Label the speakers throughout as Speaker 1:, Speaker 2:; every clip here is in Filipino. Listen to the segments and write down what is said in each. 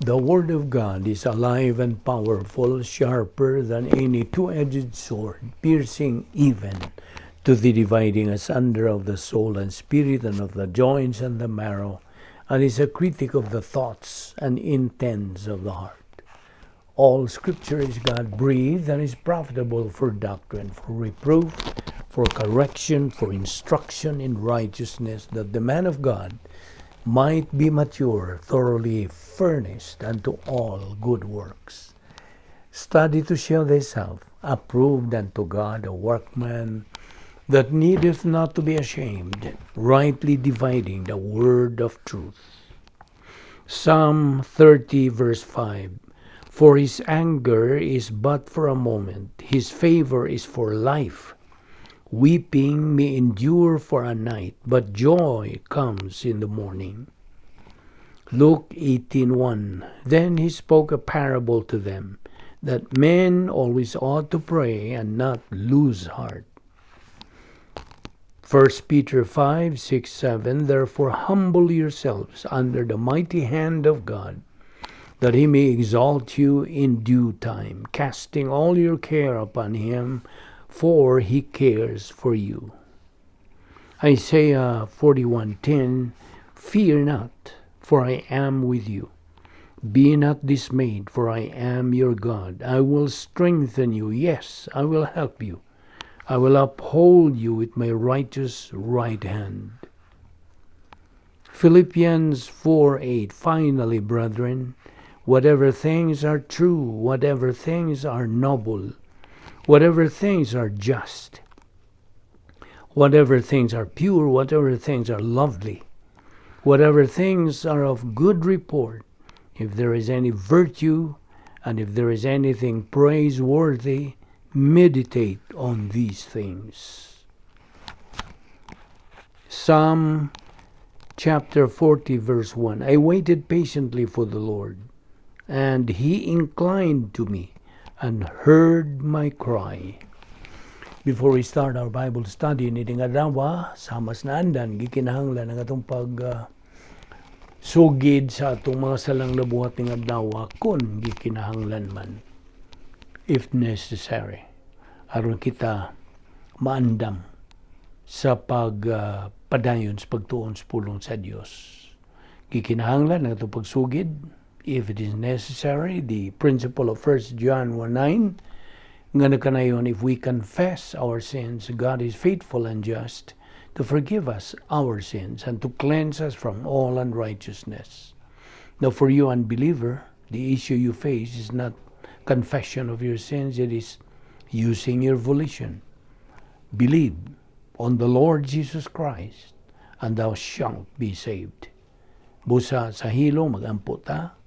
Speaker 1: The Word of God is alive and powerful, sharper than any two-edged sword, piercing even to the dividing asunder of the soul and spirit and of the joints and the marrow, and is a critic of the thoughts and intents of the heart. All Scripture is God-breathed and is profitable for doctrine, for reproof, for correction, for instruction in righteousness, that the man of God might be mature, thoroughly furnished unto all good works. Study to show thyself approved unto God, a workman that needeth not to be ashamed, rightly dividing the word of truth. Psalm 30 verse 5. For his anger is but for a moment, his favor is for life. Weeping may endure for a night, but joy comes in the morning. Luke 18:1. Then he spoke a parable to them, that men always ought to pray and not lose heart. 1 Peter 5:6-7. Therefore humble yourselves under the mighty hand of God, that he may exalt you in due time, casting all your care upon him, for he cares for you. Isaiah 41:10. Fear not, for I am with you. Be not dismayed, for I am your God. I will strengthen you. Yes, I will help you. I will uphold you with my righteous right hand. Philippians 4:8. Finally, brethren, whatever things are true, whatever things are noble, whatever things are just, whatever things are pure, whatever things are lovely, whatever things are of good report, if there is any virtue, and if there is anything praiseworthy, meditate on these things. Psalm chapter 40 verse 1. I waited patiently for the Lord, and he inclined to me and heard my cry. Before we start our Bible study, niting adlaw sa mas naandan, gikinahanglan ang atong sugid sa atong mga salang nabuhat ng adlaw kung gikinahanglan man, if necessary, aron kita maandam sa padayon sa pagtuon sa pulong sa Dios. Gikinahanglan ang atong pagsugid, if it is necessary, the principle of 1 John 1:9, nga nakanayon, if we confess our sins, God is faithful and just to forgive us our sins and to cleanse us from all unrighteousness. Now, for you unbeliever, the issue you face is not confession of your sins, it is using your volition. Believe on the Lord Jesus Christ, and thou shalt be saved. Busa sa hilo, magampo ta.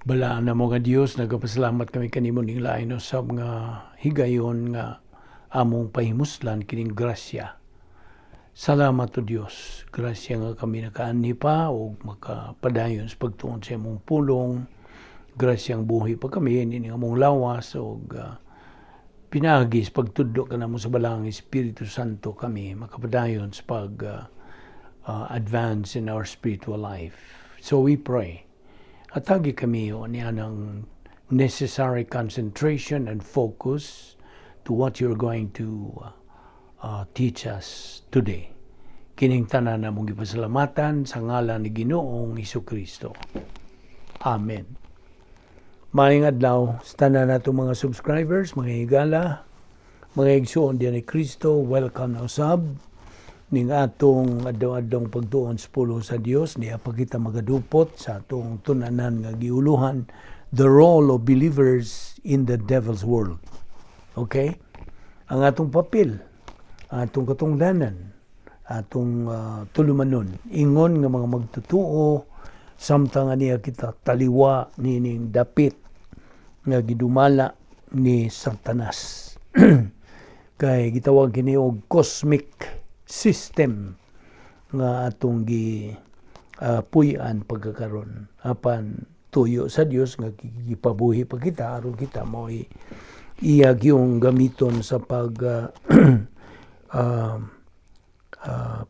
Speaker 1: Balaan na mo nga Diyos, nagapasalamat kami kanimo ning lain usab nga higayon nga among pahimuslan kining grasya. Salamat o Diyos, grasya nga kami nakaani pa o makapadayon sa pagtuon sa imong pulong. Grasyang buhi pa kami, ini nga among lawas o pinagis pagtudlo ka na mo sa balang Espiritu Santo kami, makapadayon sa advance in our spiritual life. So we pray. Atagi kami o niya ng necessary concentration and focus to what you're going to teach us today. Kining tanan na mong ipasalamatan sa ngalan ni Ginoong Hesukristo. Amen. Maayong adlaw sa tanan nato mga subscribers, mga higala, mga igsoon diyan ni Kristo, welcome na usab ning atong adlaw-adlong pagtuon sa pulong sa Dios. Diya pa kita magadupot sa atong tunanan nga giuluhan, the role of believers in the devil's world. Okay? Ang atong papel, atong katungdanan, atong tulumanon, ingon nga mga magtutuo, samtang niya kita taliwa nining dapit nga gidumala ni Satanas. Kay gitawag kini og cosmic system nga atong puy-an pagkakaron apan tuyo sa Dios nga gipabuhi pa kita aron kita mo'y iyag yung gamiton sa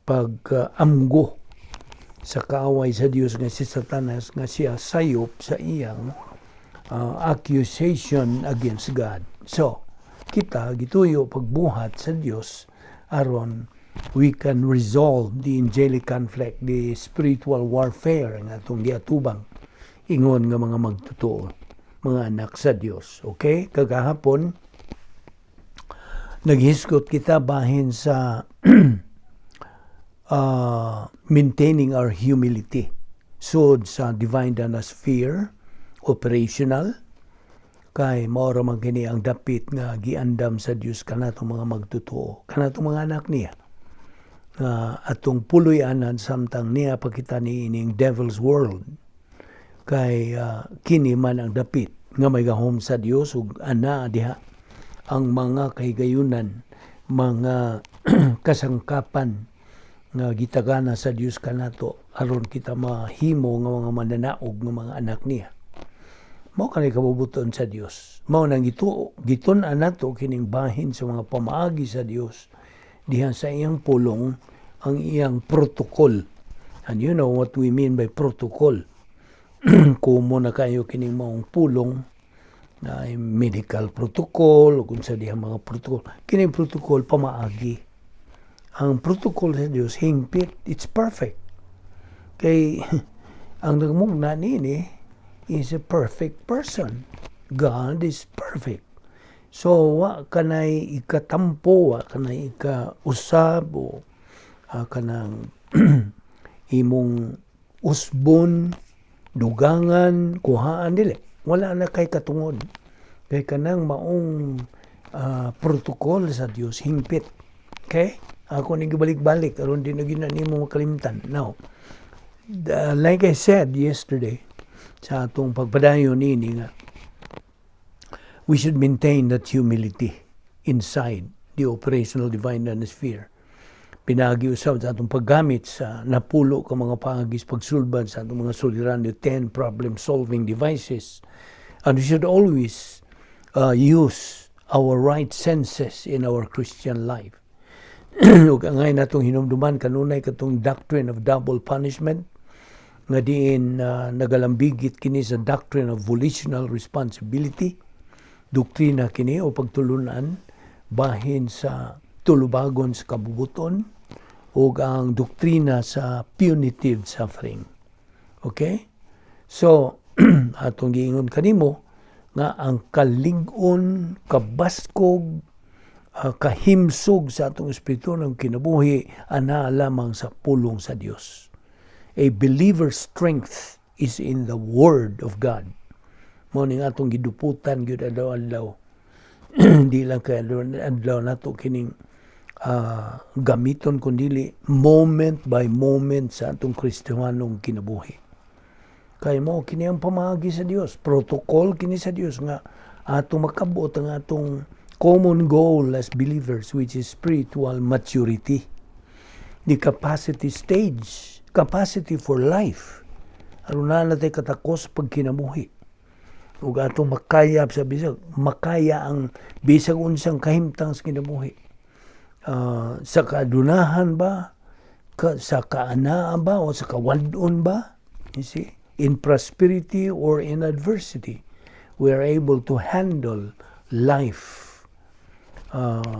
Speaker 1: pag-amgo sa kaaway sa Dios nga si Satanas nga siya sayop sa iyang accusation against God. So, kita gituyo pagbuhat sa Dios aron we can resolve the angelic conflict, the spiritual warfare nga atong giatubang ingon nga mga magtotoo, mga anak sa Dios. Okay? Kagahapon naghisgot kita bahin sa maintaining our humility. So, sa divine sphere, operational, kay maura man kini ang dapit nga giandam sa Dios kanatong mga magtotoo, kanatong mga anak niya. Atong puloy-anan samtang niya pakita ni ining devil's world. Kay kini man ang dapit nga may gahom sa Dios ug ana diha ang mga kahigayunan, mga kasangkapan nga gitagana sa Dios kanato aron kita mahimo nga mga mananaog nga mga anak niya. Mao kanay kabubuton sa Dios. Mao nang gitun-an nato kining bahin sa mga pamaagi sa Dios diha sa iyang pulong ang iyang protocol. And you know what we mean by protocol. Kumo na kayo kining maong pulong na medical protocol o kung sa diha mga protocol. Kining protocol pamaagi. Ang protocol sa Dios hingpit, it's perfect. Kay ang nagmugna nini is a perfect person. God is perfect. So, wa kanay ikatampo, wa kanay ikausab, o kanang imong usbon, dugangan, kuhaan, dili. Wala na kay katungod. Kay kanang maong protocol sa Dios hingpit. Okay? Ako nang gibalik-balik, aron di na ginanimo makalimtan. Now, like I said yesterday, sa atong pagpadayon nini nga, we should maintain that humility inside the operational divine sphere. Pinagi usab sa atong paggamit sa napulo ka mga pangagis pagsulbad sa atong mga suliran, the 10 problem-solving devices. And we should always use our right senses in our Christian life. Ug angay natong hinumduman kanunay katong doctrine of double punishment, nga diin nagalambigit kini sa doctrine of volitional responsibility, doktrina kini o pagtulunan bahin sa tulubagon sa kabubuton o ang doktrina sa punitive suffering. Okay? So, atong giingon kanimo nga ang kalig-on, kabaskog, kahimsog sa atong espiritu ng kinabuhi ana lamang sa pulong sa Dios. A believer's strength is in the Word of God. Mo ning atong giduputan gyud adlaw-adlaw. Di lang kay adlaw nato kining gamiton kundi moment by moment sa atong Kristiyanong kinabuhi. Kay mo kini ang pamaagi sa Dios, protocol kini sa Dios nga atong makabot ang atong common goal as believers, which is spiritual maturity. The capacity stage, capacity for life. Aron na natin katakos pag kinabuhi. Ug atong makaya sa bisag, makaya ang bisag unsang kahimtang sa kinabuhi. Sa kaadunahan ba? Sa kaanaa ba? O sa kawadon ba? You see? In prosperity or in adversity, we are able to handle life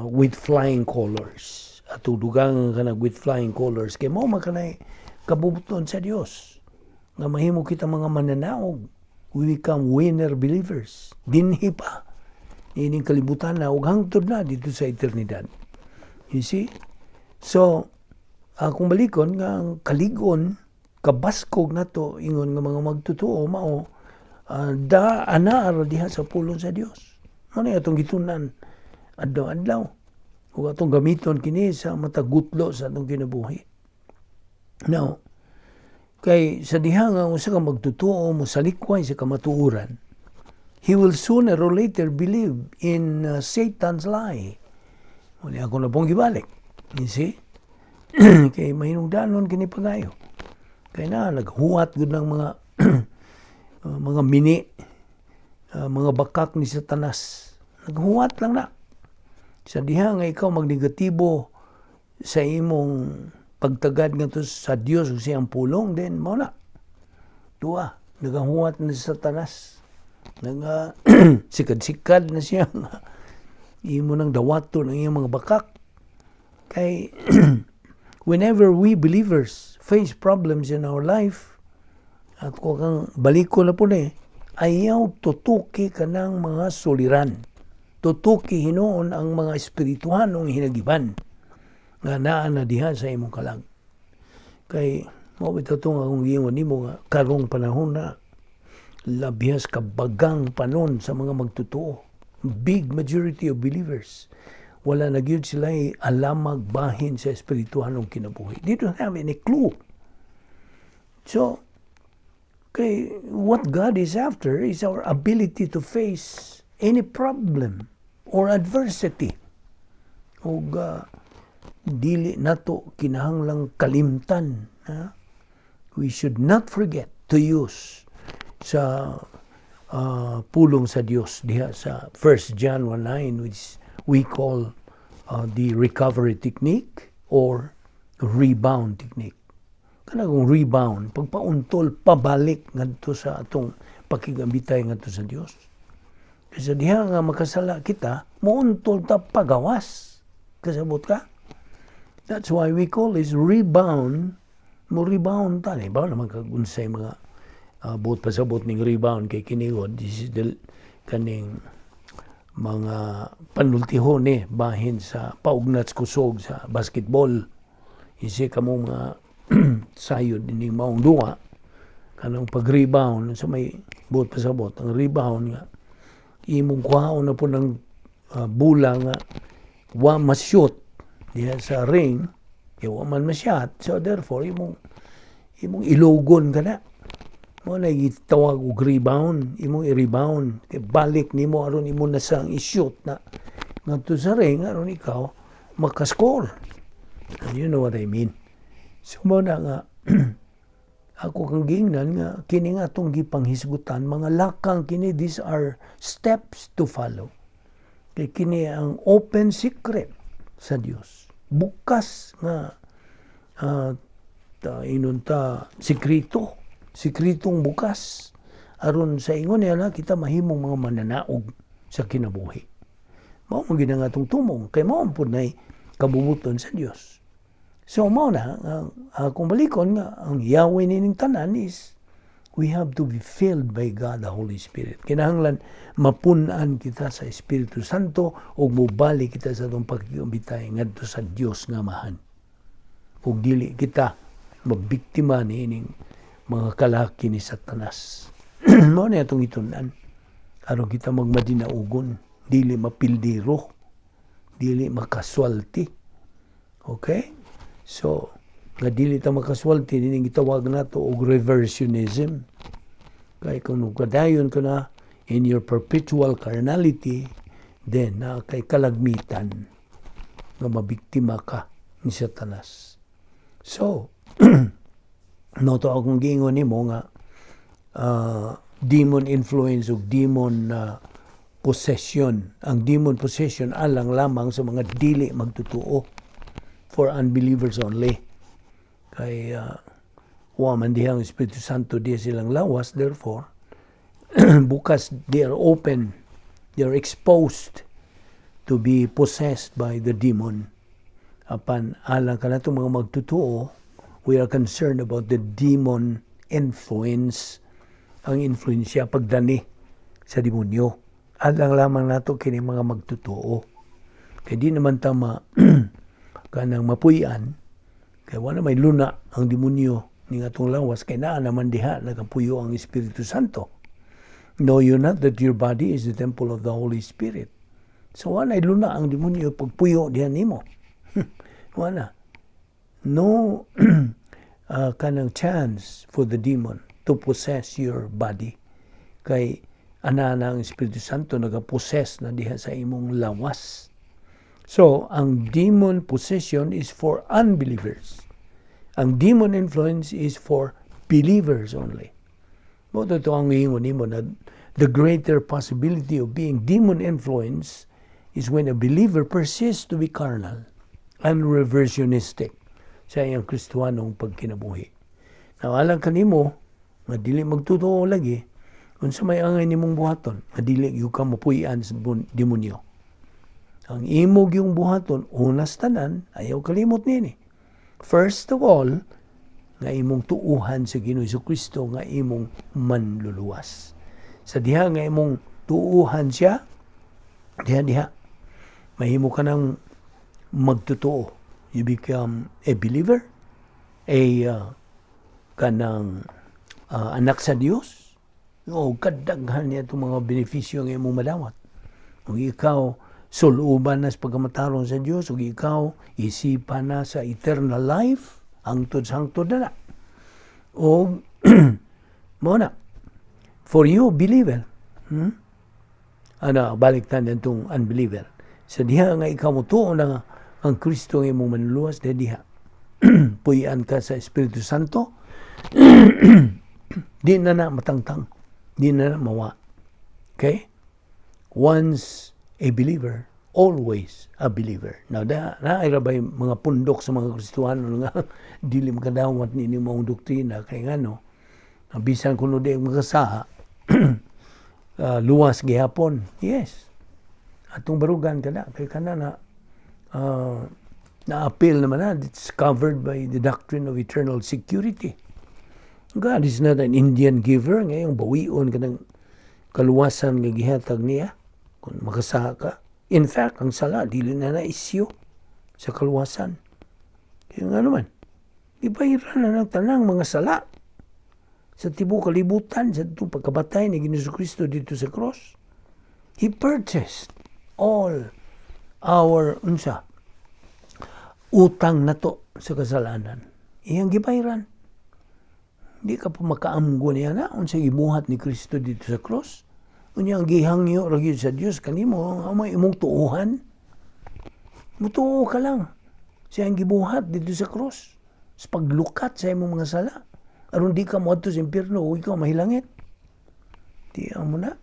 Speaker 1: with flying colors. At dugang ka with flying colors. Kaya mo makanay kabubuton sa Dios. Nga mahimo kita mga mananaog. We become winner believers. Dinhi pa. Ining kalibutan na ug hangtod na dito sa eternidad. You see? So, kung balikon nga ang kaligon, kabaskog na to, ingon nga mga magtutuo, mao, anaara diha sa pulong sa Dios. Ano yung atong gitunan? Adlaw-adlaw. Ug atong gamiton kini sa matagutlo sa atong kinabuhi. Now, kay sa diha nga usa ka magtutuo mo sa likway sa kamatuoran, he will sooner or later believe in Satan's lie. Muli ako na pong gibalik. You see? Kay mahinungdanon kini pagayo. Kay na naghuwat gud ng mga mga mini, mga bakak ni Satanas Naghuwat lang na. Sa diha nga ikaw magnegatibo sa imong pagtagad nga to sa Dios ug siyang pulong, then mao na. Tuwa, nagahuwat na sa Satanas. Sikad-sikad na siya. Imo nang dawato ng iyong mga bakak. Kay whenever we believers face problems in our life, at kung baliko na po ayaw tutuki ka ng mga suliran. Tutuki hinoon ang mga espirituhanong hinagiban nga naa na diha sa imong kalag. Kay mao bitutong akong giingon nimo nga karong panahon na labihas kabagang panon sa mga magtutuo. Big majority of believers wala na gyud sila alamag bahin sa espirituhanong kinabuhi. They don't have any clue. So, what God is after is our ability to face any problem or adversity. O dili nato kinahanglang kalimtan. We should not forget to use sa pulong sa Dios diha sa 1 John 1:9, which we call the recovery technique or rebound technique. Kanang rebound, pagpauntol, pabalik ngadto sa atong pakigambitay ngadto sa Dios. Kasi diha nga makasala kita, muuntol ta pagawas. Kasabot ka? That's why we call this rebound. Mo rebound ta ni ba naman kag unsay mga buot pasabot ning rebound kay kinigod. This is the kaning mga panultihon bahin sa paugnats kusog sa basketball. Isi kamo mga sayod dining maong duwa kanang pag-rebound sa may buot pasabot. Ang rebound nga imong kuhaon na po ng bola nga wa ma-shoot diha sa ring, wa man ma-shot. So therefore imong ilogon kana. Mo na gitawag og rebound, imong i-rebound, kay balik nimo aron imo na sang i-shoot na ngadto sa ring aron ikaw makascore. And you know what I mean. So mo na nga ako kang gingnan nga kini nga atong gipanghisgutan mga lakang kini, these are steps to follow. Kay kini ang open secret sa Dios. Bukas nga sikretong bukas aron sa ingon niya kita mahimong mga mananaog sa kinabuhi. Mao mo gid nga atong tumong kay mao pud nay kabubuton sa Dios. So mao na kung balikon nga ang Yahweh nining tanan is we have to be filled by God the Holy Spirit. Kinahanglan mapun-an kita sa Espiritu Santo ug mobalik kita sa atong pagkigambitay ngadto sa Dios nga Amahan. Ug dili kita mabiktima niining mga kalaki ni Satanas. Mao na atong itun-an aron kita magmadinaugon, dili mapildiro, dili makaswalti. Okay? So, nga dili ta makaswalti dining gitawag nato og reversionism. Kay kung nagkadayon ka na in your perpetual carnality, then na kay kalagmitan nga mabiktima ka ni Satanas. So, noto akong gingon nimo nga demon influence o demon possession. Ang demon possession alang lamang sa mga dili magtutuo, for unbelievers only. Kay wa man dihang Espiritu Santo di silang lawas, therefore bukas they are open, they are exposed to be possessed by the demon. Apan alang kanato mga magtutuo, we are concerned about the demon influence, ang influensya pagdani sa demonyo. Alang lamang nato kini mga magtutuo. Kay di naman tama kanang mapuy-an, kay wala may luna ang demonyo ning atong lawas, kay naa naman diha nagapuyo ang Espiritu Santo. Know you not that your body is the temple of the Holy Spirit? So wala luna ang demonyo pagpuyo diha nimo. Wala. No kanang chance for the demon to possess your body. Kay ana na ang Espiritu Santo nagapossess na diha sa imong lawas. So, ang demon possession is for unbelievers. Ang demon influence is for believers only. Mo to ang ingon nimo na the greater possibility of being demon influenced is when a believer persists to be carnal and reversionistic sa iyang Kristiyanong pagkinabuhi. Now, alang kanimo, nga dili magtotoo lagi, kung sa may angay nimong buhaton, nga dili yung ka mapuyan sa demonyo. Ang imog yung buhaton, unas tanan, ayaw kalimot nini. First of all, nga imong tuuhan sa Ginoo Kristo nga imong manluluwas. Sa diha nga imong tuuhan siya, diha, mahimo ka ng magtotoo. You become a believer, kanang anak sa Dios. O kadaghan niya itong mga benepisyo nga imong madawat. Kung ikaw suluban na sa pagkamatarong sa Diyos, ug ikaw isipan na sa eternal life, hangtod-hangtod na. O, mo na, for you, believer, balik tayo itong unbeliever. Sa diha nga ikaw mo tuo na ang Kristo nga imong manluluwas, diha, puyan ka sa Espiritu Santo, di na matangtang, di na mawa. Okay? Once a believer, always a believer. Now, nairabay mga pundok sa mga Kristuhano nga dili makadawat ni mga doktrina kay ngano bisan kuno di magkasaha luwas gihapon. Yes. Atong barugan kada kay kana na-appeal naman na. It's covered by the doctrine of eternal security. God is not an Indian giver. Ngayong bawion ka ng kaluwasan nga gihatag niya kung makasaha ka. In fact, ang sala, dili na isyo sa kaluwasan. Kaya nga naman, ibahiran na ng tanang mga sala sa tibuok kalibutan, sa itong pagkabatay ni Ginoo Kristo dito sa cross. He purchased all our utang na to sa kasalanan. Iyang gibahiran. Hindi ka pa makaamgo niya na unsa gibuhat ni Kristo dito sa cross. Unya ang gihangyo ra gyud sa Dios kanimo may imong tuuhan. Mutuo ka lang. Siya ang gibuhat dito sa cross. Sa paglukat sa imong mga sala. Aron di ka moadto sa impierno o ikaw mahilangit. Di mo na.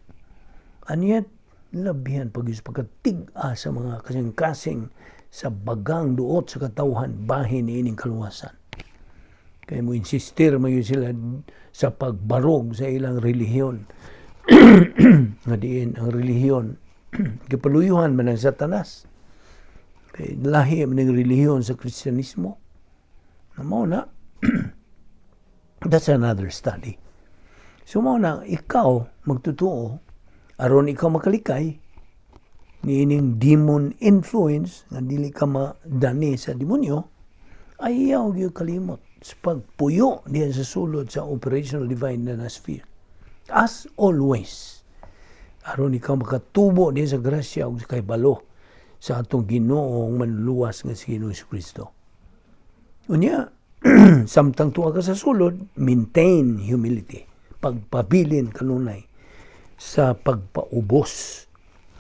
Speaker 1: Anyat labihan pagkatig-a sa mga kasing-kasing sa bagang duot sa katawhan bahin ni ining kaluwasan. Kaya mo insistir mo sila sa pagbarog sa ilang relihiyon. Nga diin ang relihiyon kapaluyuhan man ng Satanas. Kaya lahi man ng relihiyon sa Kristyanismo. Mao na that's another study. So mao na ikaw magtutuo aron ikaw makalikay niining demon influence nga dili ka madani sa demonyo, ayaw gyud kalimot sa pagpuyo diyan sa sulod sa operational divine sphere. As always, aron ikaw makatubo diyan sa grasya ug sa kaybalo sa atong Ginoong manluwas nga si Ginoo Kristo. Unya, samtang tuwa ka sa sulod, maintain humility, pagpabilin kanunay sa pagpaubos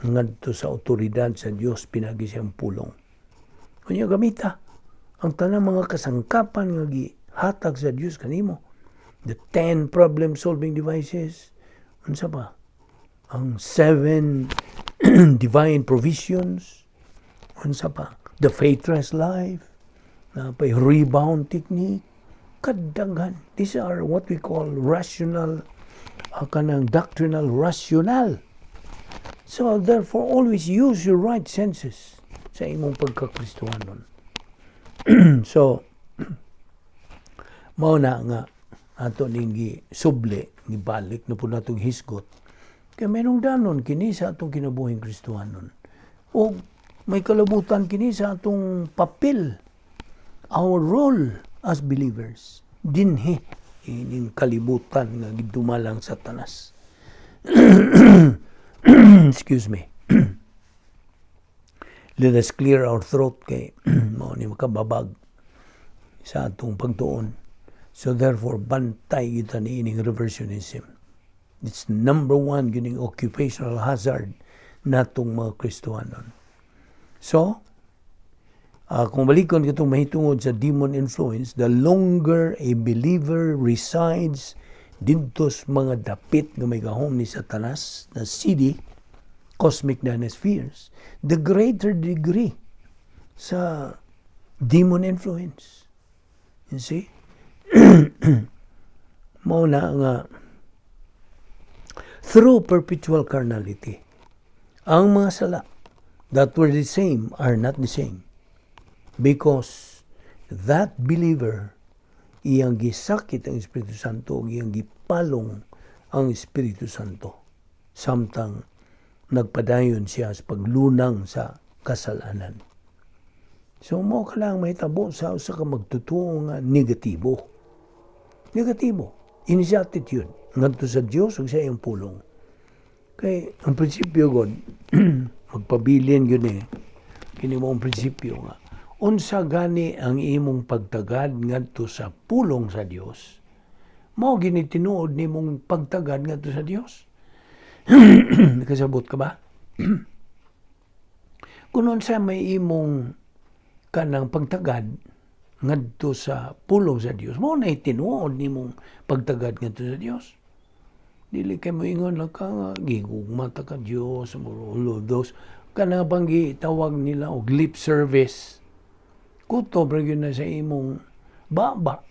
Speaker 1: ngadto sa otoridad sa Dios pinagi siyang pulong. Unya gamita ang tanang mga kasangkapan nga gihatag sa Dios kanimo. The 10 problem-solving devices, unsa pa? Ang 7 divine provisions, unsa pa? The faithless life, rebound technique, kadaghan. These are what we call rational, kanang doctrinal rational. So therefore, always use your right senses sa imong pagkakristohanon. So, mao na nga ato ning gisuble gibalik na po natong hisgot kay mayroong danon kini sa atong kinabuhing Kristohanon o may kalabutan kini sa atong papel, our role as believers dinhi ining kalibutan nga gidumalang Satanas. Excuse me. Let us clear our throat kay mao ni makababag sa atong pagtuon. So therefore, bantay kita ni ining reversionism. It's number 1 gining occupational hazard natong mga Kristohanon. So, kung balikon kitong mahitungod sa demon influence, the longer a believer resides dintos mga dapit nga may gahom ni Satanas na CD, cosmic dinospheres, the greater degree sa demon influence. You see? Mao na nga through perpetual carnality, ang mga sala that were the same are not the same. Because that believer, iyang gisakit ang Espiritu Santo, iyang gipalong ang Espiritu Santo. Samtang nagpadayon siya sa paglunang sa kasalanan. So mo ka lang mahitabo sa usa ka magtutuo nga negatibo. Negatibo. In his attitude. Ngadto sa Dios ug sa iyang pulong. Kay ang prinsipyo god magpabilin yun kini mo ang prinsipyo nga. Unsa gani ang imong pagtagad ngadto sa pulong sa Dios? Mao gini tinuod nimong pagtagad ngadto sa Dios. Nakasabot ka ba? Kung unsa may imong kanang pagtagad ngadto sa pulong sa Dios, mao na tinuod nimong pagtagad ngadto sa Dios. Dili kay mo ingon lang ka nga gigugma ta ka Dios all of those kana bang gitawag nila og lip service. Kutob ra gyud na sa imong baba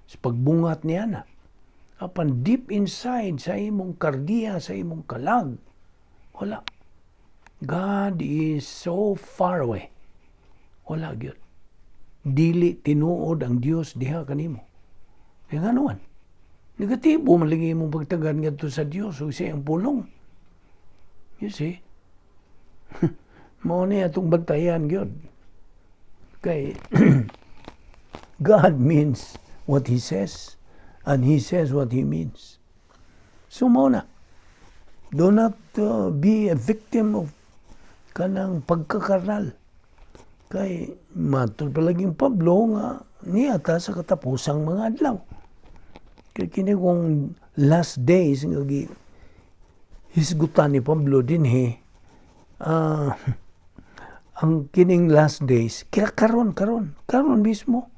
Speaker 1: sa pagbungat niya na. Apan deep inside sa imong kardiya, sa imong kalag, wala. God is so far away. Wala gyud. Dili tinuod ang Dios diha kanimo. Kaya nga naman, negatibo malingi mong pagtagad ngadto sa Dios o sa iyang pulong. You see? Mao ni atong bantayan gyud. Kay God means what He says, and He says what He means. So mao na. Do not be a victim of kanang pagkakarnal. Kay matud palaging Pablo nga niata sa katapusang mga adlaw. Kay kini kung last days nga hisgutan ni Pablo dinhi ang kining last days kaya karon mismo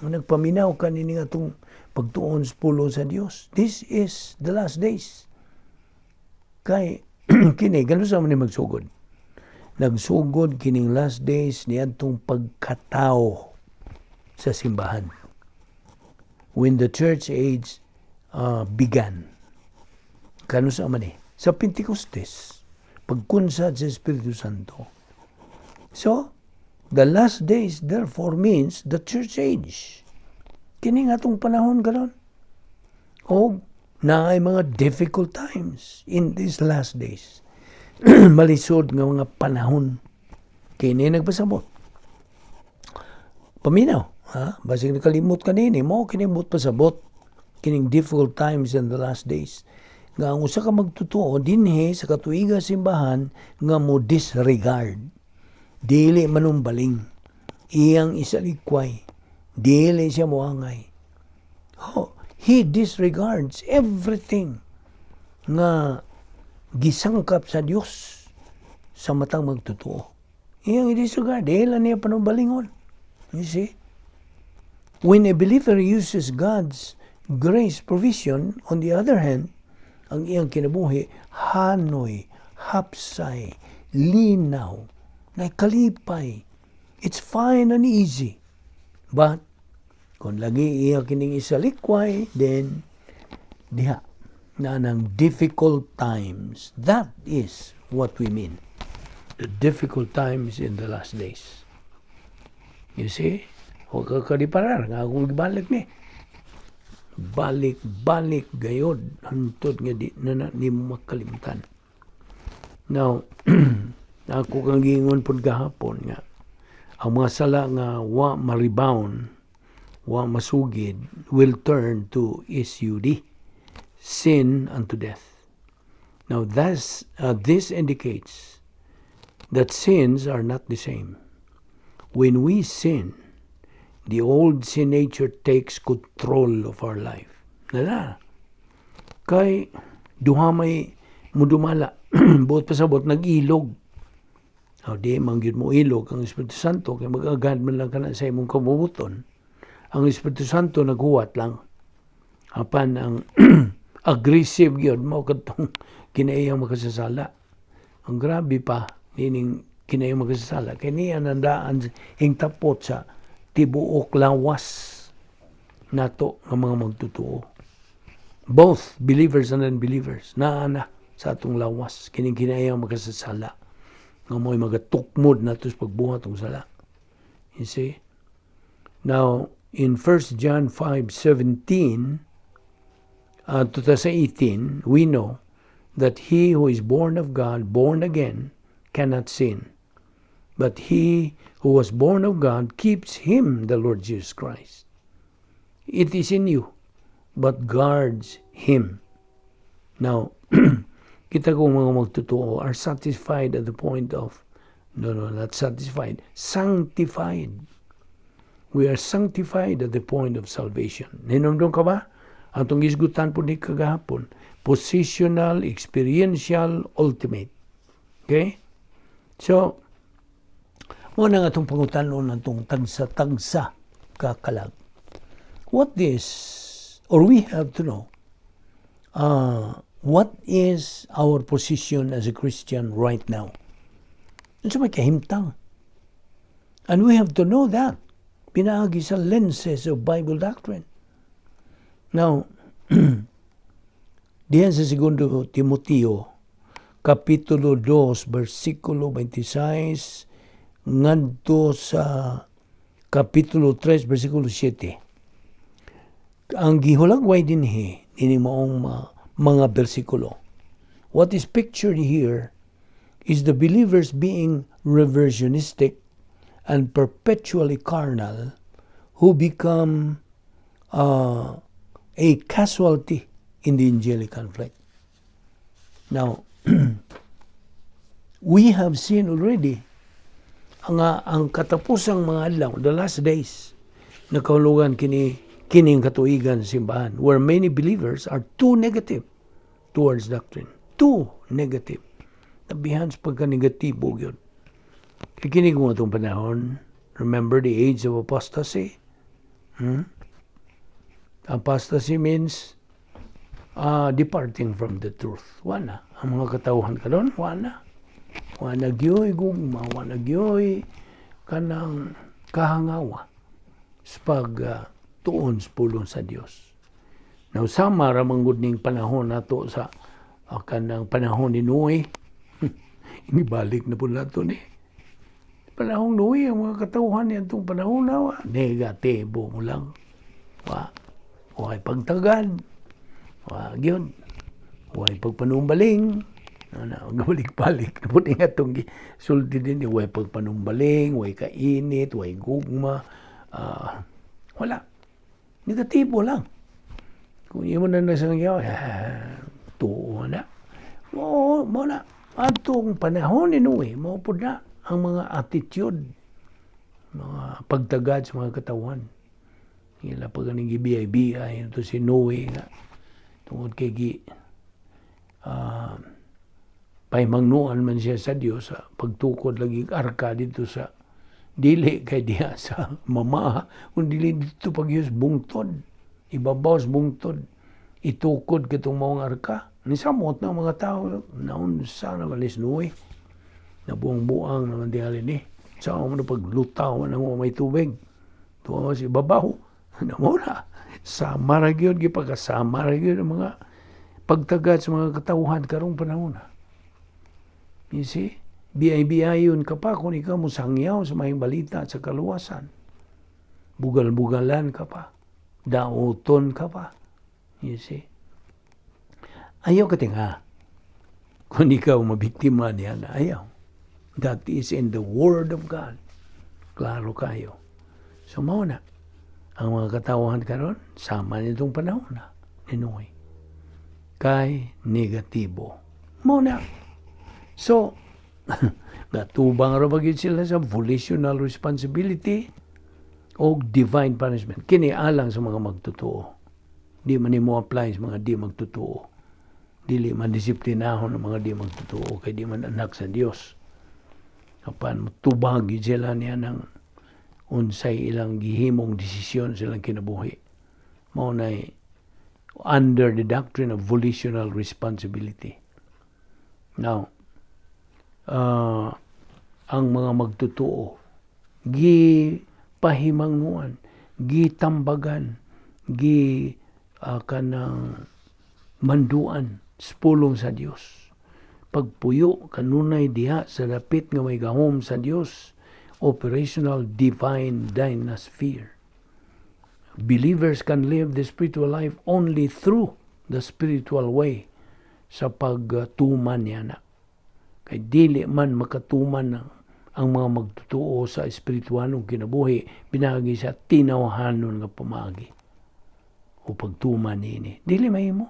Speaker 1: nagpaminaw kanini nga tong pagtuon sa pulong sa Dios. This is the last days. Kay kini ganun sa man ni magsugod. Nagsugod kining last days niadtong pagkatao sa simbahan. When the church age began. Kano sa man sa Pentecostes, pagkunsad sa Espiritu Santo. So, the last days therefore means the church age. Kini nga itong panahon ganon. O na ay mga difficult times in these last days. Malisod nga mga panahon. Kini nagpasabot. Paminaw. Basig nakalimot kanini mo kinibot pasabot. Kining difficult times in the last days. Nga ang usa ka magtutuo dinhi sa katuiga simbahan nga mo disregard. Dili manumbaling. Iyang isalikway. Dili siya moangay. He disregards everything nga gisangkap sa Dios sa matang magtutuo. Iyang i-disregard. Dili niya panumbalingon. You see? When a believer uses God's grace provision, on the other hand, ang iyang kinabuhi, hanoy, hapsay, linaw, naikalipay. It's fine and easy. But, kung lagi iya kining isalikway, then, diha, na ng difficult times. That is what we mean. The difficult times in the last days. You see? Huwag ka kaliparar. Nga akong ibalik ni. Balik gayod. Hantod nga di mo makalimutan. Now, ako kang gingon po gahapon nga. Ang mga sala nga wa ma-rebound, wa masugid, will turn to SUD. Sin unto death. Now, this indicates that sins are not the same. When we sin, the old sin nature takes control of our life. Nala. Kay duha may mudumala. Buot pasabot nag-ilog. Di mangyud mo ilog ang Espiritu Santo kay mag-agad man lang kana sa imong kabubuton. Ang Espiritu Santo naghuwat lang. Apan ang aggressive yun mo katong kinayang makasasala. Ang grabe pa, meaning kinayang makasasala. Kaya niya nandaan ang tapot sa tibuok lawas nato ng mga magtutuo. Both believers and unbelievers, naana sa atong lawas. Kining kinayang makasasala. Nga mo'y magatukmod nato sa pagbuhat ng sala. You see? Now, in 1 John 5:17, to 18, we know that he who is born of God, born again, cannot sin. But he who was born of God keeps him, the Lord Jesus Christ. It is in you, but guards him. Now, kita kong mga magtutuo are satisfied at the point of, not satisfied, sanctified. We are sanctified at the point of salvation. Ninumdum ka ba? Atong isgutan po ni kagahapon. Positional, experiential, ultimate. Okay? So, muna nga itong pangutanon ng itong tagsa-tagsa kakalag. What is, or we have to know, what is our position as a Christian right now? Ano sa may kahimtang? And we have to know that. Pinaagi sa lenses of Bible doctrine. Now, diyan sa 2 Timoteo, Kapitulo 2, versikulo 26, ngadto sa Kapitulo 3, versikulo 7. Ang gihulagway dinhi, ini maong mga bersikulo. What is pictured here is the believers being reversionistic and perpetually carnal who become a casualty in the angelic conflict. Now, we have seen already ang katapusang mga adlaw, the last days, na kahulugan kining katuigan simbahan, where many believers are too negative towards doctrine. Too negative. Tabihan sa pagka-negatibo yun. Kikinig mo itong panahon, remember the age of apostasy? Apostasy means departing from the truth. Wana. Ang mga katauhan ka doon, wana. Wana gyoy gugma, wana gyoy kanang kahangawa sa pagtuon sa pulong sa Dios. Now, sama ramanggod ning panahon nato sa kanang panahon ni Noe. Inibalik na po nato ni. Panahon Noe, ang mga katauhan niya itong panahon na negatibo mo lang. Huwag pagtagad. Yun. Huwag pagpanumbaling. Gabalik-balik na po niya itong sulti din. Huwag pagpanumbaling, huwag kainit, huwag gugma. Wala. Negatibo lang. Kung yun mo na nasangyaw, tuo na. Oo, mo na. Atong panahon ni Noe, maupod na ang mga attitude, mga pagtagad sa mga katawan. Hila pag ganing gibiyay-biyay, ito si Noe nga. Tungod kay paimangnuan man siya sa Dios sa pagtukod lagi arka dito sa dili kay diha sa mama, kung dili dito pagyus bungtod, ibabaw sa bungtod, itukod katong maong arka. Ni samot ng mga tao, naon sana malis Noe, nabuang-buang naman dihalin ni. Sa mo na paglutaw na mo may tubig, tuwa si babaw, na mo na. Sama ra gyud gipagkasama ra gyud ang mga pagtagad sa mga katawhan karong panahon. You see? Biyay-biyayon ka pa kung ikaw mo sangyaw sa mga balita sa kaluwasan. Bugal-bugalan ka pa. Dauton ka pa. You see? Ayaw ka tinga. Kung ikaw mabiktima niya na ayaw. That is in the Word of God. Klaro kayo. So, mauna. Ang mga katawahan karon sama nitong panahon na ni Noe. Kay negatibo. Mauna. So, natubang ra bagid sila sa volitional responsibility o divine punishment. Kini alang sa mga magtutuo. Di man mo apply sa mga di magtutuo. Dili man disiplinahon ng mga di magtutuo kay di man anak sa Dios. Kapan tubag sila niya ng unsay ilang gihimong desisyon silang kinabuhi. Mao nay under the doctrine of volitional responsibility. Now, ang mga magtutuo, pahimanguan, tambagan, kanang manduan, pulong sa Dios. Pagpuyo kanunay diha sa dapit nga may gahom sa Dios, operational divine dynasphere. Believers can live the spiritual life only through the spiritual way sa pagtuman niya na. Kay dili man makatuman ang mga magtutuo sa espiritualong kinabuhi pinagi sa tinawhanon nga pamagi o pagtuman niini. Dili mahimo.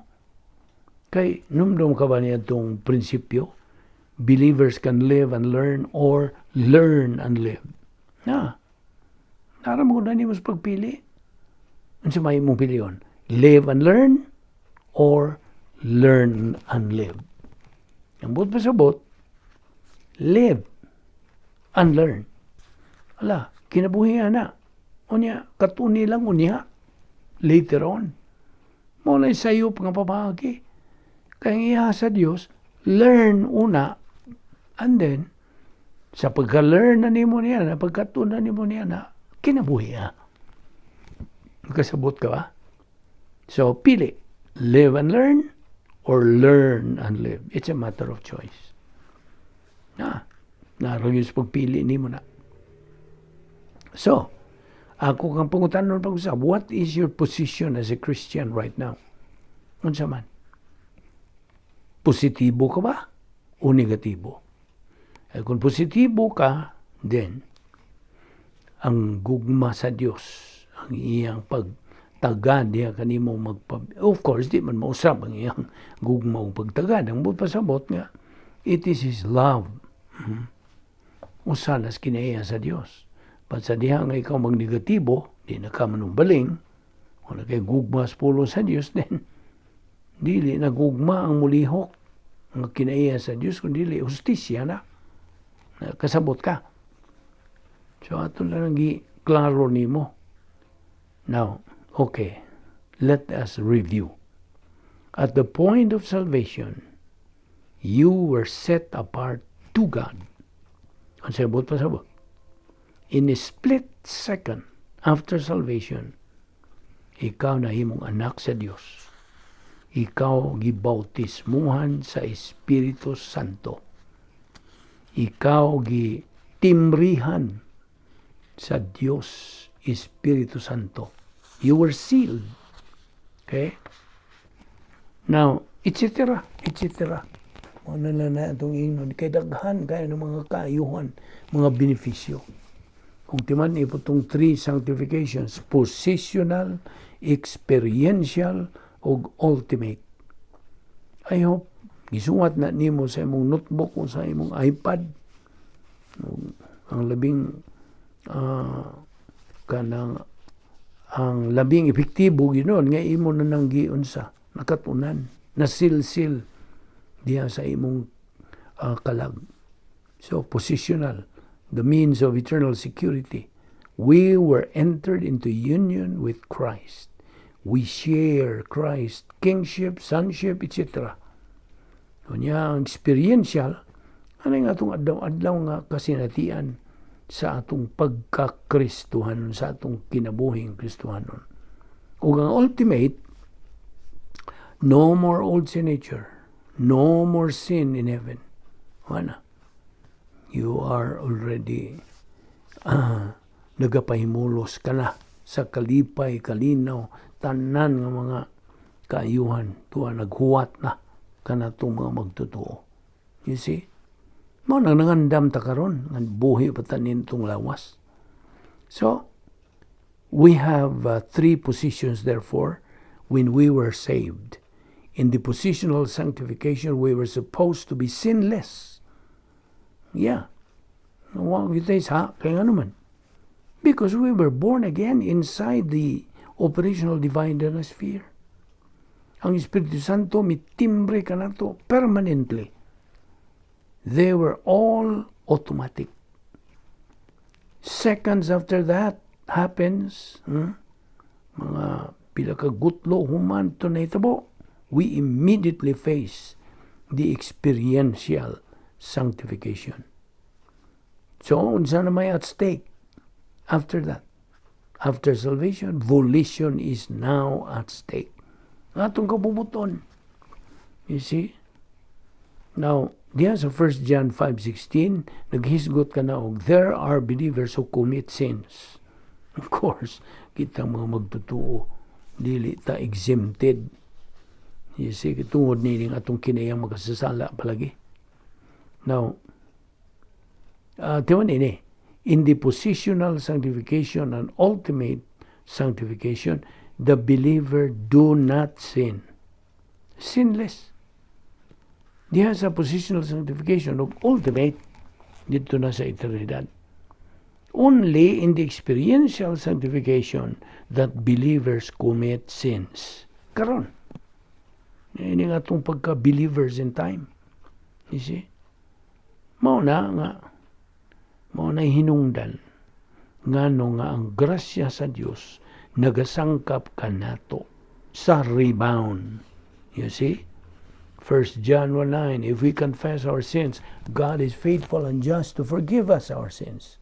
Speaker 1: Kay numdum ka ba niya itong prinsipyo? Believers can live and learn or learn and live. Naram ko na niyo mas pagpili. Ano sa may mong piliyon? Live and learn or learn and live. Ang buot pa sa buot, live and learn. Ala, kinabuhian na. Unya, katuni lang unya. Later on. Mula sa'yo nga papagi. Kaya sa Diyos, learn una, and then, sa pagka-learn na nimo niya na, pagkatunan nimo niya na, kinabuhian. Kasabot ka ba? So, pili. Live and learn or learn and live. It's a matter of choice. Naragis pagpili ni mo na. So, ako kang pangutanon pag-usap, what is your position as a Christian right now? Unsa man? Positibo ka ba o negatibo? Kung positibo ka, then, ang gugma sa Diyos, ang iyang pagtagad niya kanimo of course, di man mausap ang iyang gugma o pagtagad. Ang pasabot nga, it is His love. Usanas kinaiya sa Diyos. Pag sa diha nga ikaw magnegatibo, di na ka manumbaling, wala kay gugma sa pulo sa Diyos, then, dili na gugma ang mulihok ang kinaiya sa Diyos, kundi dili justisya na. Kasabot ka. So, ato lang klaro nimo. Now, okay, let us review. At the point of salvation, you were set apart to God. Ang sabot pa sabot. In a split second after salvation, ikaw na himong anak sa Diyos. Ikaw gibautismuhan sa Espiritu Santo. Ikaw gitimrihan sa Diyos Espiritu Santo. You were sealed. Okay? Now, etc. Ano na itong inon? Kay daghan kayo ng mga kaayuhan, mga benepisyo. Kung timan ipo itong 3 sanctifications, positional, experiential, o ultimate. I hope gisuwat na nimo sa imong notebook o sa imong iPad ang labing ang labing epektibo ginon nga imo na nanggiun sa nakatunan na silsil diya sa imong kalag. So positional, the means of eternal security. We were entered into union with Christ. We share Christ, kingship, sonship, etc. Kunya ang experiential, ano yung atong adlaw nga kasinatian sa atong pagka-Kristuhanon, sa atong kinabuhing Kristuhanon. Ug ang ultimate, no more old sin nature, no more sin in heaven. Wala. You are already nagapahimulos ka na sa kalipay, kalinaw, tanan nga mga kaayuhan tuwa naghuwat na kanatong mga magtutuo. You see? Mo nang nangandam ta karon nga buhi pa tanin tong lawas. So we have 3 positions therefore when we were saved. In the positional sanctification, we were supposed to be sinless. Yeah. Wow, you guys, kaya nga naman. Because we were born again inside the operational divine dynasphere. Ang Espiritu Santo mitimbre ka na to permanently. They were all automatic. Seconds after that happens, mga pila ka gutlo human to nahitabo, we immediately face the experiential sanctification. So, unsa na may at stake after that? After salvation, volition is now at stake. Atong kabubuton. You see? Now, diya sa 1 John 5:16, naghisgot ka na og there are believers who commit sins. Of course, kita mga magtutuo, dili ta exempted. You see, tungod nining atong kinayang makasasala palagi. Now, tiwan ini, in the positional sanctification and ultimate sanctification, the believer do not sin. Sinless. Diha sa positional sanctification of ultimate, dito na sa eternidad. Only in the experiential sanctification that believers commit sins. Karon, ini nga itong pagka-believers in time. You see? Mao na hinungdan ngano nga ang grasya sa Dios nagasangkap kanato sa rebound. You see? 1 John 1:9, if we confess our sins, God is faithful and just to forgive us our sins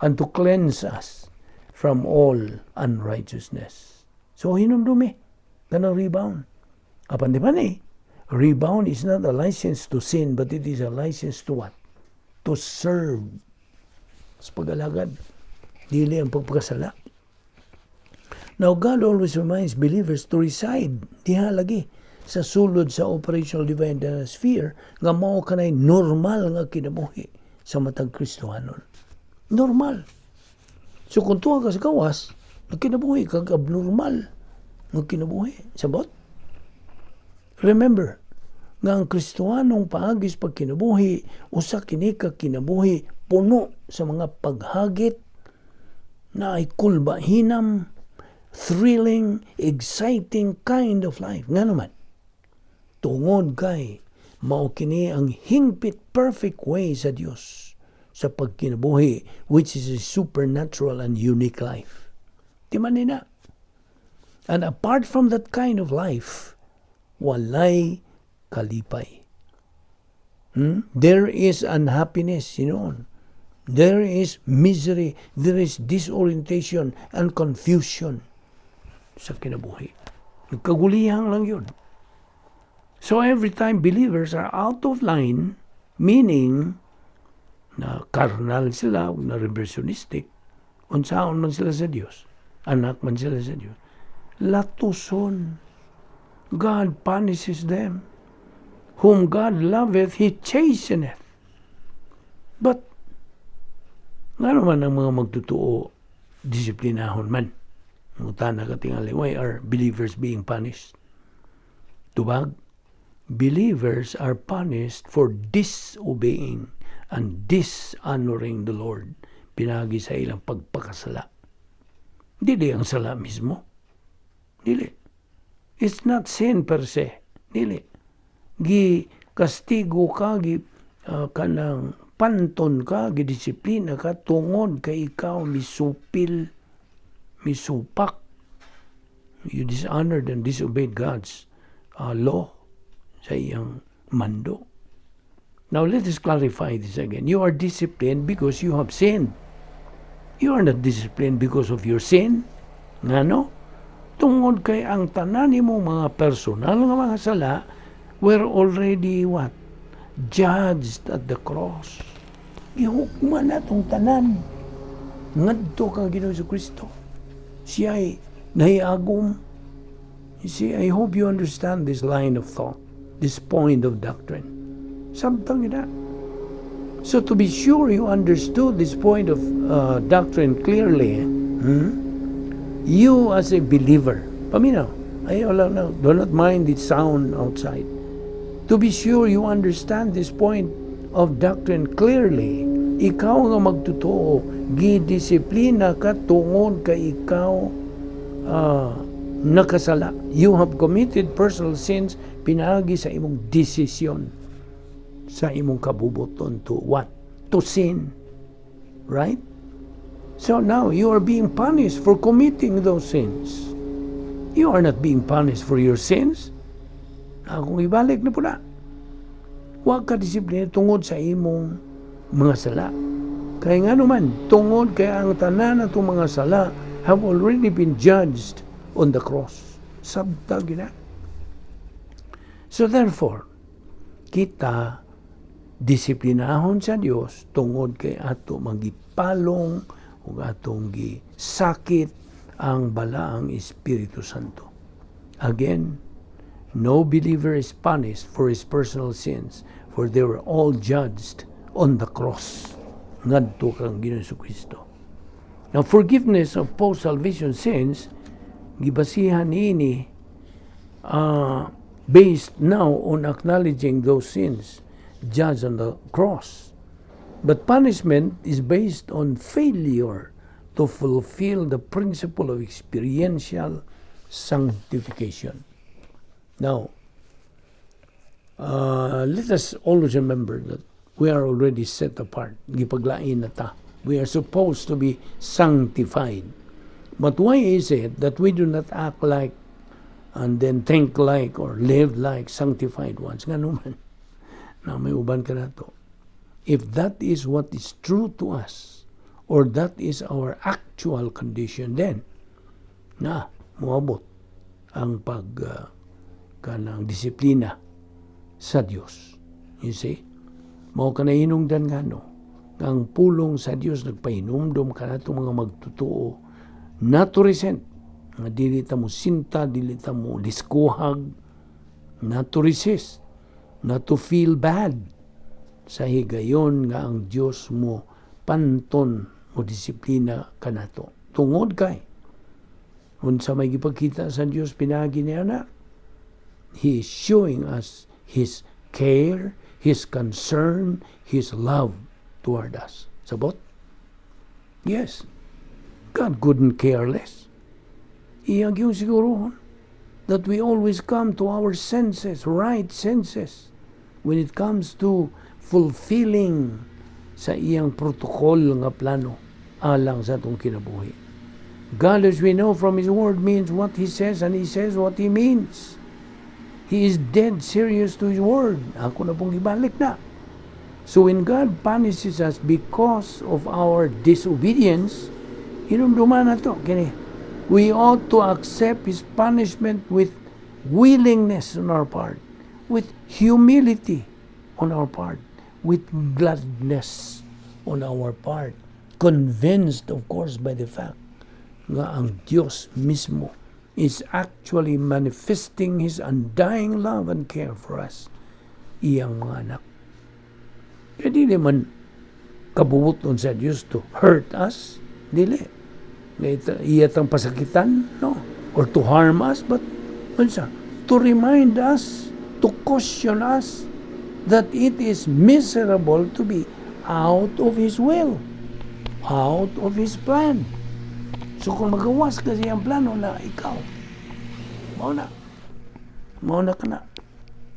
Speaker 1: and to cleanse us from all unrighteousness. So hinumdumi kanang rebound. Apan di ba ni? Rebound is not a license to sin, but it is a license to what? To serve. Sa pag-alagad, dili ang pagpakasala. Now, God always reminds believers to reside diha lagi sa sulod sa operational divine sphere nga mao kanay normal nga kinabuhi sa matag Kristohanon. Normal. So kung tuwa ka sa gawas, kinabuhi kag abnormal nga kinabuhi. Sabot? Remember, nga ang Kristohanong paagis pag kinabuhi, usa kini ka kinabuhi puno sa mga paghagit na ay kulbahinam, thrilling, exciting kind of life. Nga naman, tungod kay mao kini ang hingpit perfect way sa Dios sa pagkinabuhi, which is a supernatural and unique life. Di man nina. And apart from that kind of life, walay kalipay. There is unhappiness, there is misery, there is disorientation and confusion sa kinabuhi. Nagkagulihang lang yun. So every time believers are out of line, meaning na carnal sila, na reversionistic, unsaon man sila sa Diyos, anak man sila sa Diyos, latuson. God punishes them. Whom God loveth, He chasteneth. But, nga naman ang mga magtutuo, disiplinahon man. Mutana ka tingali, why are believers being punished? Tubag, believers are punished for disobeying and dishonoring the Lord. Pinagi sa ilang pagpakasala. Dili ang sala mismo. Dili. It's not sin per se. Dili. Gi kastigo ka, kanang panton ka, gi disiplina ka, tungod kay ikaw misupil, misupak. You dishonored and disobeyed God's law sa iyang mando. Now let us clarify this again. You are disciplined because you have sinned. You are not disciplined because of your sin. Ngano? Tungod kay ang tanan nimo mga personal nga mga sala were already what? Judged at the cross. Gihukman na itong tanan. Ngadto ka Ginoo Kristo. Siya ay nahiagom. You see, I hope you understand this line of thought, this point of doctrine. Samtang ina. So to be sure you understood this point of doctrine clearly, you as a believer, paminaw, do not mind the sound outside. To be sure you understand this point of doctrine clearly, ikaw nga magtotoo, gidisiplina ka tungod kay ikaw nakasala. You have committed personal sins, pinagi sa imong desisyon, sa imong kabubuton to what? To sin. Right? So now you are being punished for committing those sins. You are not being punished for your sins. Akong ibalik na po na. Huwag ka disiplina tungod sa imong mga sala. Kaya nga naman, tungod kaya ang tanan na itong mga sala have already been judged on the cross. Sabtag na. So therefore, kita disiplinahon sa Dios tungod kay ato magipalong ug atong gisakit ang balaang Espiritu Santo. Again, no believer is punished for his personal sins, for they were all judged on the cross. Ngadto kang Ginoong Kristo. Now, forgiveness of post-salvation sins, gibasihan ini based now on acknowledging those sins judged on the cross. But punishment is based on failure to fulfill the principle of experiential sanctification. Now, let us always remember that we are already set apart. Gipaglain na ta. We are supposed to be sanctified. But why is it that we do not act like and then think like or live like sanctified ones? Nga naman, na may uban ka na to. If that is what is true to us, or that is our actual condition, then, muabot ang kanang disiplina sa Dios. You see? Mao ka na hinungdan nga no, ang pulong sa Dios nagpahinumdom ka na itong mga magtutuo, not to resent, nga dili ta mo sinta, dili ta mo diskuhag, not to resist, not to feel bad, sa higayon nga ang Dios mo panton mo disiplina ka na to. Tungod kay, unsa may gipakita sa Dios pinagi niya na, He is showing us His care, His concern, His love toward us. Sabot? Yes. God couldn't care less. Iyang yung siguro that we always come to our senses, right senses, when it comes to fulfilling sa iyang protocol nga plano alang sa itong kinabuhi. God, as we know from His Word, means what He says and He says what He means. He is dead serious to His Word. Ako na pong ibalik na. So when God punishes us because of our disobedience, hinumduman na to. Kini, we ought to accept His punishment with willingness on our part, with humility on our part, with gladness on our part, convinced, of course, by the fact nga ang Diyos mismo is actually manifesting His undying love and care for us, iyang mga anak. Kaya di naman kabubuton sa Diyos to hurt us, dili. Iyatang pasakitan, no? Or to harm us, but to remind us, to caution us that it is miserable to be out of His will, out of His plan. So kung magawas ka siyang plano na ikaw, mauna ka na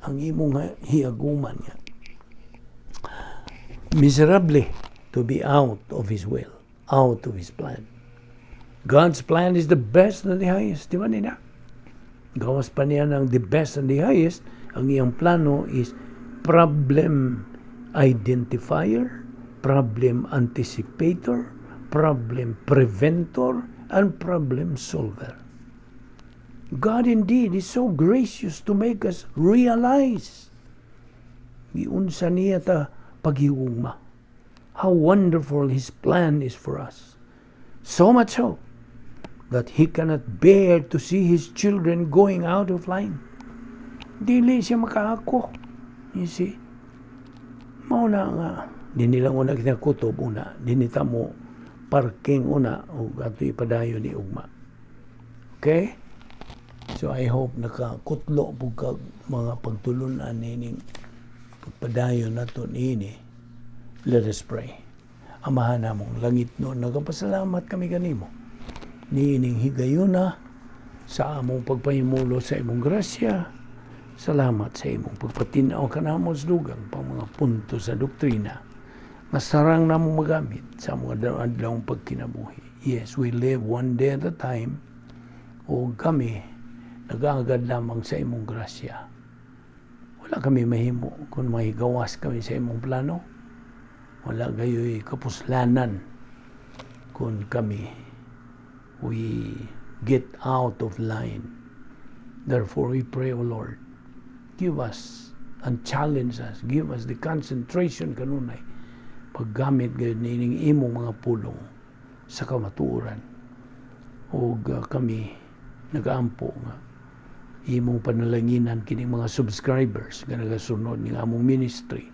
Speaker 1: ang imong hiaguman niya. Miserably to be out of His will, out of His plan. God's plan is the best and the highest. Di ba nina? Gawas pa niya ng the best and the highest. Ang iyang plano is problem identifier, problem anticipator, problem preventor, and problem solver. God indeed is so gracious to make us realize giunsa niya ta paghiugma. How wonderful His plan is for us. So much so that He cannot bear to see His children going out of line. Dili siya makaako. You see? Mauna nga, di nilang una kinakutob una, di nita mo parking una, o ato ipadayo ni ugma. Okay? So I hope nakakutlo po ka mga pagtulunan nining pagpadayo na to niini. Let us pray. Amahan namong langit no, nagapasalamat kami kanimo. Niining higayuna sa among pagpahimulo sa imong grasya. Salamat sa imong pagpatinaw kanamo sa dugang pang mga punto sa doktrina. Masarang namong magamit sa mga adlawng pagkinabuhi. Yes, we live one day at a time. O kami nagaagad lamang sa imong grasya. Wala kami mahimo kung mahigawas kami sa imong plano. Wala gayoy kapuslanan kung kami we get out of line. Therefore, we pray, O Lord, give us and challenge us. Give us the concentration kanunay paggamit gayon nining imong mga pulong sa kamatuoran. O kami nagaampo nga imong panalanginan kining mga subscribers nga nagasunod ning among ministry.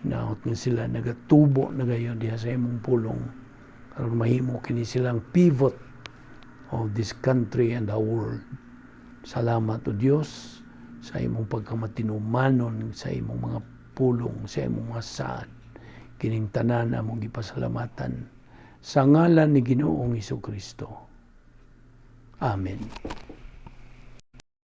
Speaker 1: Naot nga sila nagatubo na gayon diha sa imong pulong aron mahimo kini silang pivot of this country and the world. Salamat o Dios sa imong pagkamatinumanon sa imong mga pulong, sa imong mga saad. Kining tanan among gipasalamatan sa ngalan ni Ginoong Hesukristo. Amen.